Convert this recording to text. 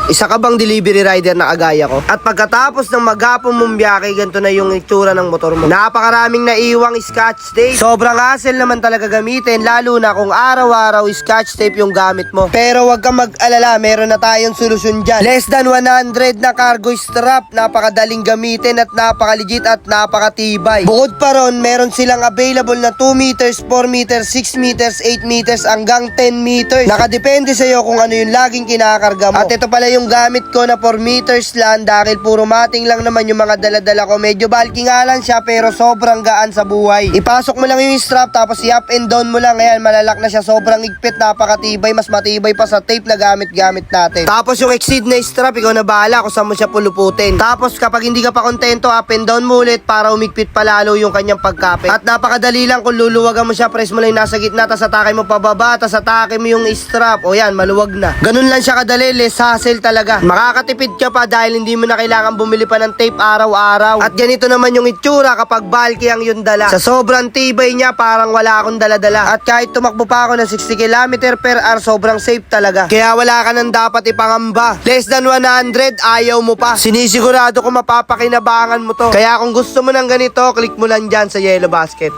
Isa ka bang delivery rider na agaya ko? At pagkatapos ng maghapong mong biyahe, ganito na yung itsura ng motor mo. Napakaraming naiwang scotch tape. Sobrang hassle naman talaga gamitin, lalo na kung araw-araw scotch tape yung gamit mo. Pero wag kang mag-alala, meron na tayong solusyon dyan. Less than 100 na cargo strap, napakadaling gamitin at napakaligit at napakatibay. Bukod pa ron, meron silang available na 2 meters, 4 meters, 6 meters, 8 meters hanggang 10 meters. Nakadepende sa'yo kung ano yung laging kinakarga mo. At ito pala yung gamit ko na 4 meters lang dahil puro mating lang naman yung mga dala-dala ko. Medyo bulky nga lang siya pero sobrang gaan sa buhay. Ipasok mo lang yung strap tapos i-up and down mo lang. Ayan, malalak na siya. Sobrang higpit, napakatibay. Mas matibay pa sa tape na gamit natin. Tapos yung exceed na strap, ikaw na bahala kung saan mo siya puluputin. Tapos kapag hindi ka pa kontento, up and down mo ulit para umigpit pa lalo yung kanyang pagkapit. At napakadali lang kung luluwagan mo siya, press mo lang yung nasa gitna, tas atake mo pababa, tas atake mo yung strap. O yan, maluwag na. Ganun lang siya kadali, less hassle talaga. Makakatipid ka pa dahil hindi mo na kailangan bumili pa ng tape araw-araw. At ganito naman yung itsura kapag bulky ang yung dala. Sa sobrang tibay niya, parang wala akong dala-dala. At kahit tumakbo pa ako ng 60 km per hour, sobrang safe talaga. Kaya wala ka nang dapat ipangamba. Less than 100, ayaw mo pa. Sinisigurado ko mapapakinabangan mo to. Kaya kung gusto mo ng ganito, click mo lang dyan sa yellow basket.